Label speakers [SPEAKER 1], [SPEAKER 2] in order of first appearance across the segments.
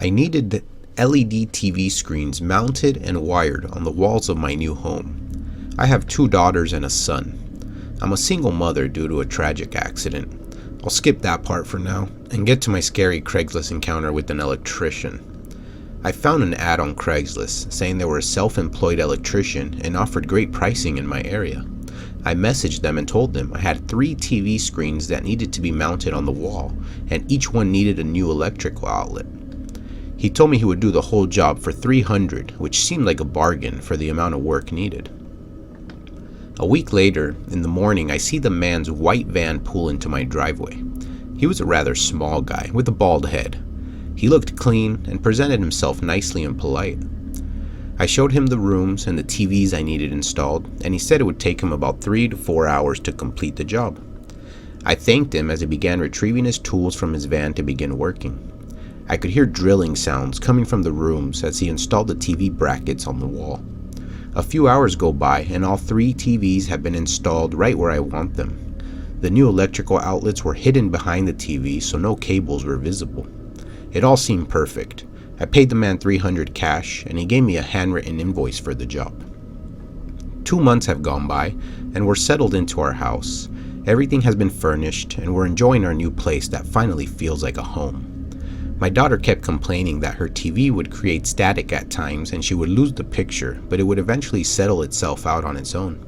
[SPEAKER 1] I needed LED TV screens mounted and wired on the walls of my new home. I have 2 daughters and a son. I'm a single mother due to a tragic accident. I'll skip that part for now and get to my scary Craigslist encounter with an electrician. I found an ad on Craigslist saying they were a self-employed electrician and offered great pricing in my area. I messaged them and told them I had 3 TV screens that needed to be mounted on the wall, and each one needed a new electrical outlet. He told me he would do the whole job for $300, which seemed like a bargain for the amount of work needed. A week later, in the morning, I see the man's white van pull into my driveway. He was a rather small guy with a bald head. He looked clean and presented himself nicely and polite. I showed him the rooms and the TVs I needed installed, and he said it would take him about 3 to 4 hours to complete the job. I thanked him as he began retrieving his tools from his van to begin working. I could hear drilling sounds coming from the rooms as he installed the TV brackets on the wall. A few hours go by and all 3 TVs have been installed right where I want them. The new electrical outlets were hidden behind the TV, so no cables were visible. It all seemed perfect. I paid the man $300 cash and he gave me a handwritten invoice for the job. 2 months have gone by and we're settled into our house. Everything has been furnished and we're enjoying our new place that finally feels like a home. My daughter kept complaining that her TV would create static at times and she would lose the picture, but it would eventually settle itself out on its own.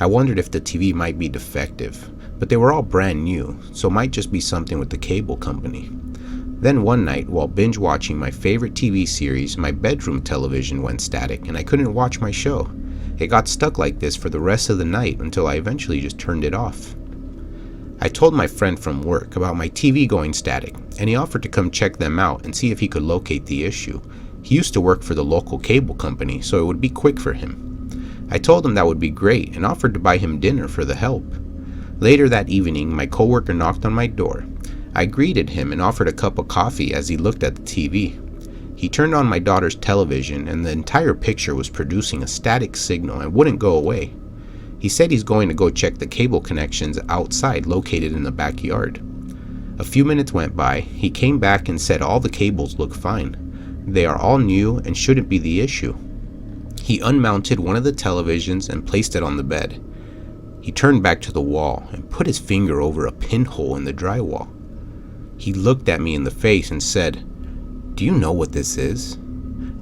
[SPEAKER 1] I wondered if the TV might be defective, but they were all brand new, so it might just be something with the cable company. Then one night, while binge watching my favorite TV series, my bedroom television went static and I couldn't watch my show. It got stuck like this for the rest of the night until I eventually just turned it off. I told my friend from work about my TV going static, and he offered to come check them out and see if he could locate the issue. He used to work for the local cable company, so it would be quick for him. I told him that would be great and offered to buy him dinner for the help. Later that evening, my coworker knocked on my door. I greeted him and offered a cup of coffee as he looked at the TV. He turned on my daughter's television and the entire picture was producing a static signal and wouldn't go away. He said he's going to go check the cable connections outside located in the backyard. A few minutes went by. He came back and said all the cables look fine. They are all new and shouldn't be the issue. He unmounted one of the televisions and placed it on the bed. He turned back to the wall and put his finger over a pinhole in the drywall. He looked at me in the face and said, "Do you know what this is?"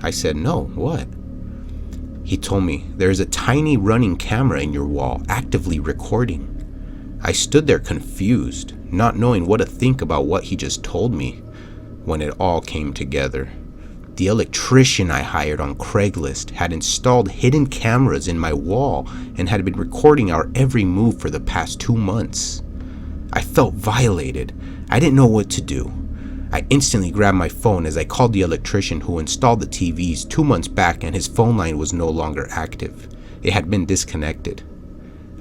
[SPEAKER 1] I said, "No, what?" He told me, "There is a tiny running camera in your wall actively recording." I stood there confused, not knowing what to think about what he just told me, when it all came together. The electrician I hired on Craigslist had installed hidden cameras in my wall and had been recording our every move for the past 2 months. I felt violated. I didn't know what to do. I instantly grabbed my phone as I called the electrician who installed the TVs 2 months back, and his phone line was no longer active. It had been disconnected.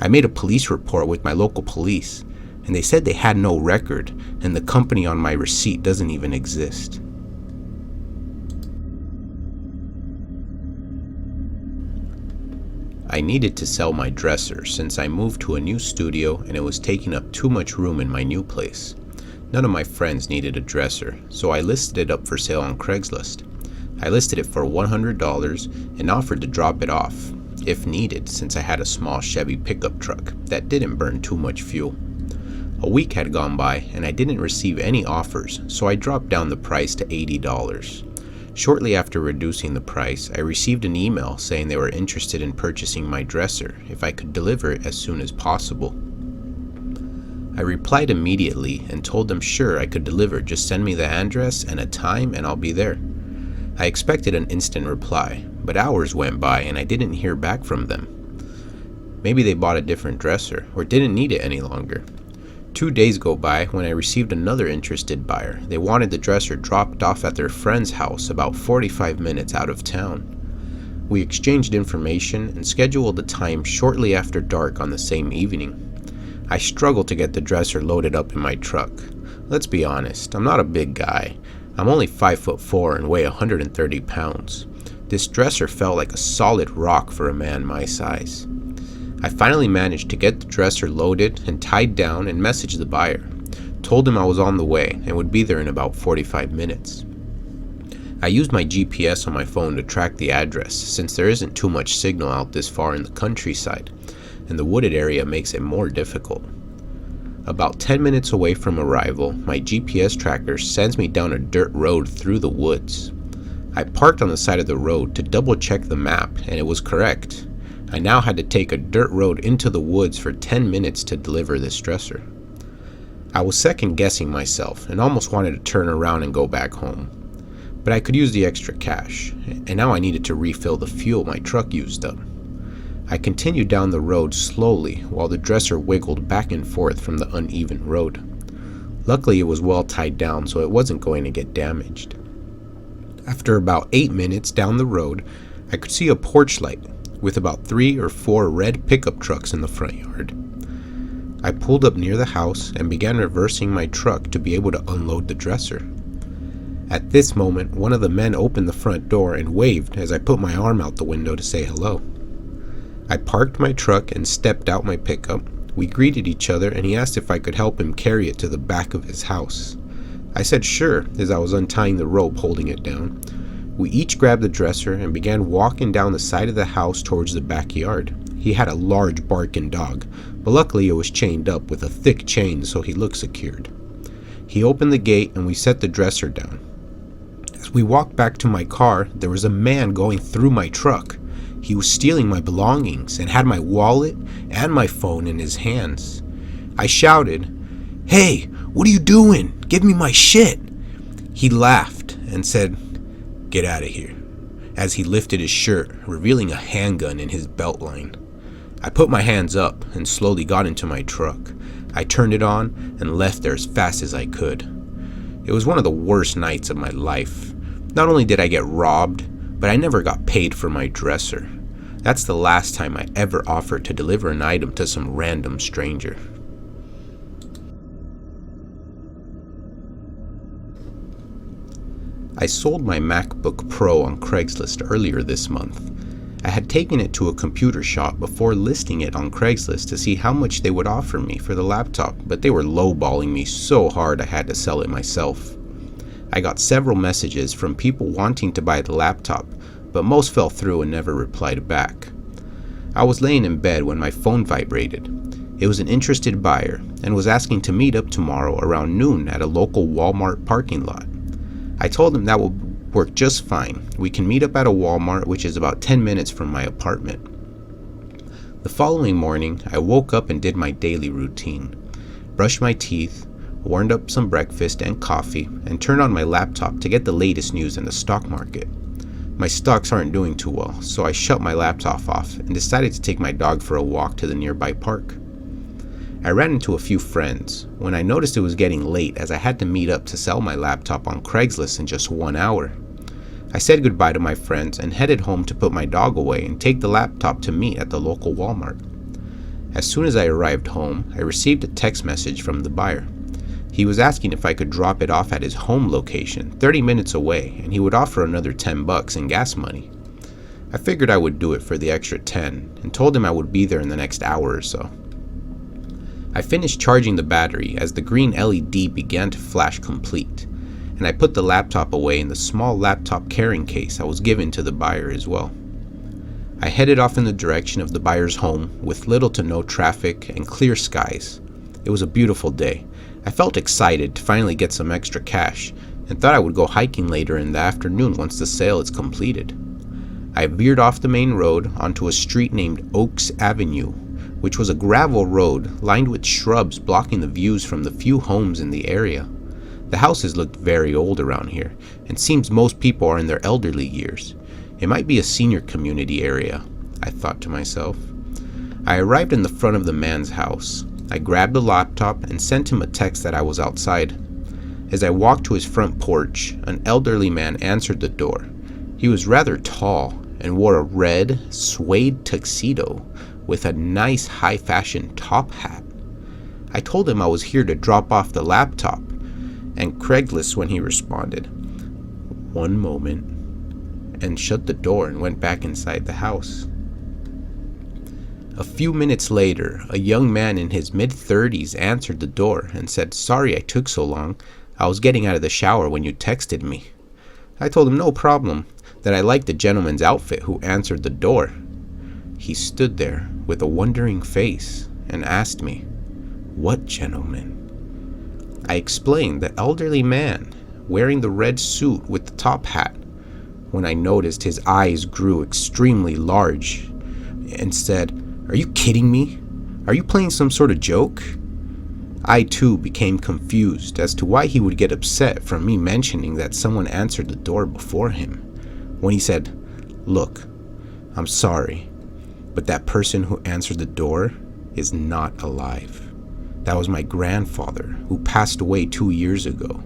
[SPEAKER 1] I made a police report with my local police, and they said they had no record, and the company on my receipt doesn't even exist. I needed to sell my dresser since I moved to a new studio and it was taking up too much room in my new place. None of my friends needed a dresser, so I listed it up for sale on Craigslist. I listed it for $100 and offered to drop it off, if needed, since I had a small Chevy pickup truck that didn't burn too much fuel. A week had gone by and I didn't receive any offers, so I dropped down the price to $80. Shortly after reducing the price, I received an email saying they were interested in purchasing my dresser if I could deliver it as soon as possible. I replied immediately and told them sure I could deliver, just send me the address and a time and I'll be there. I expected an instant reply, but hours went by and I didn't hear back from them. Maybe they bought a different dresser or didn't need it any longer. 2 days go by when I received another interested buyer. They wanted the dresser dropped off at their friend's house about 45 minutes out of town. We exchanged information and scheduled a time shortly after dark on the same evening. I struggled to get the dresser loaded up in my truck. Let's be honest, I'm not a big guy. I'm only 5'4" and weigh 130 pounds. This dresser felt like a solid rock for a man my size. I finally managed to get the dresser loaded and tied down and messaged the buyer. Told him I was on the way and would be there in about 45 minutes. I used my GPS on my phone to track the address since there isn't too much signal out this far in the countryside, and the wooded area makes it more difficult. About 10 minutes away from arrival, my GPS tracker sends me down a dirt road through the woods. I parked on the side of the road to double check the map, and it was correct. I now had to take a dirt road into the woods for 10 minutes to deliver this dresser. I was second guessing myself and almost wanted to turn around and go back home. But I could use the extra cash, and now I needed to refill the fuel my truck used up. I continued down the road slowly while the dresser wiggled back and forth from the uneven road. Luckily it was well tied down so it wasn't going to get damaged. After about 8 minutes down the road, I could see a porch light with about 3 or 4 red pickup trucks in the front yard. I pulled up near the house and began reversing my truck to be able to unload the dresser. At this moment, one of the men opened the front door and waved as I put my arm out the window to say hello. I parked my truck and stepped out my pickup. We greeted each other and he asked if I could help him carry it to the back of his house. I said sure as I was untying the rope holding it down. We each grabbed the dresser and began walking down the side of the house towards the backyard. He had a large barking dog, but luckily it was chained up with a thick chain so he looked secured. He opened the gate and we set the dresser down. As we walked back to my car, there was a man going through my truck. He was stealing my belongings and had my wallet and my phone in his hands. I shouted, "Hey, what are you doing? Give me my shit." He laughed and said, "Get out of here," as he lifted his shirt, revealing a handgun in his belt line. I put my hands up and slowly got into my truck. I turned it on and left there as fast as I could. It was one of the worst nights of my life. Not only did I get robbed, but I never got paid for my dresser. That's the last time I ever offered to deliver an item to some random stranger. I sold my MacBook Pro on Craigslist earlier this month. I had taken it to a computer shop before listing it on Craigslist to see how much they would offer me for the laptop, but they were lowballing me so hard I had to sell it myself. I got several messages from people wanting to buy the laptop, but most fell through and never replied back. I was laying in bed when my phone vibrated. It was an interested buyer and was asking to meet up tomorrow around noon at a local Walmart parking lot. I told him that would work just fine. We can meet up at a Walmart, which is about 10 minutes from my apartment. The following morning, I woke up and did my daily routine. Brushed my teeth, warmed up some breakfast and coffee, and turned on my laptop to get the latest news in the stock market. My stocks aren't doing too well, so I shut my laptop off and decided to take my dog for a walk to the nearby park. I ran into a few friends when I noticed it was getting late as I had to meet up to sell my laptop on Craigslist in just 1 hour. I said goodbye to my friends and headed home to put my dog away and take the laptop to meet at the local Walmart. As soon as I arrived home, I received a text message from the buyer. He was asking if I could drop it off at his home location, 30 minutes away, and he would offer another $10 in gas money. I figured I would do it for the extra 10 and told him I would be there in the next hour or so. I finished charging the battery as the green LED began to flash complete, and I put the laptop away in the small laptop carrying case I was given to the buyer as well. I headed off in the direction of the buyer's home with little to no traffic and clear skies. It was a beautiful day. I felt excited to finally get some extra cash and thought I would go hiking later in the afternoon once the sale is completed. I veered off the main road onto a street named Oaks Avenue, which was a gravel road lined with shrubs blocking the views from the few homes in the area. The houses looked very old around here, and seems most people are in their elderly years. It might be a senior community area, I thought to myself. I arrived in the front of the man's house. I grabbed the laptop and sent him a text that I was outside. As I walked to his front porch, an elderly man answered the door. He was rather tall and wore a red suede tuxedo with a nice high-fashion top hat. I told him I was here to drop off the laptop, and Craigslist when he responded, "One moment," and shut the door and went back inside the house. A few minutes later, a young man in his mid-30s answered the door and said, "Sorry I took so long. I was getting out of the shower when you texted me." I told him no problem, that I liked the gentleman's outfit who answered the door. He stood there with a wondering face and asked me, "What gentleman?" I explained the elderly man wearing the red suit with the top hat, when I noticed his eyes grew extremely large and said, "Are you kidding me? Are you playing some sort of joke?" I too became confused as to why he would get upset from me mentioning that someone answered the door before him, when he said, "Look, I'm sorry, but that person who answered the door is not alive. That was my grandfather who passed away 2 years ago.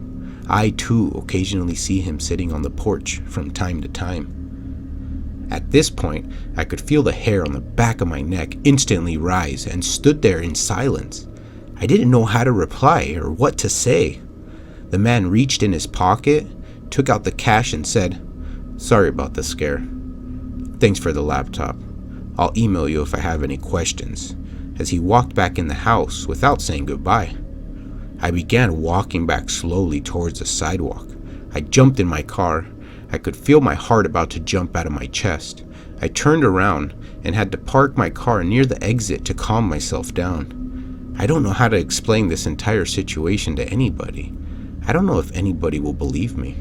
[SPEAKER 1] I too occasionally see him sitting on the porch from time to time." At this point, I could feel the hair on the back of my neck instantly rise and stood there in silence. I didn't know how to reply or what to say. The man reached in his pocket, took out the cash and said, "Sorry about the scare. Thanks for the laptop. I'll email you if I have any questions," as he walked back in the house without saying goodbye. I began walking back slowly towards the sidewalk. I jumped in my car. I could feel my heart about to jump out of my chest. I turned around and had to park my car near the exit to calm myself down. I don't know how to explain this entire situation to anybody. I don't know if anybody will believe me.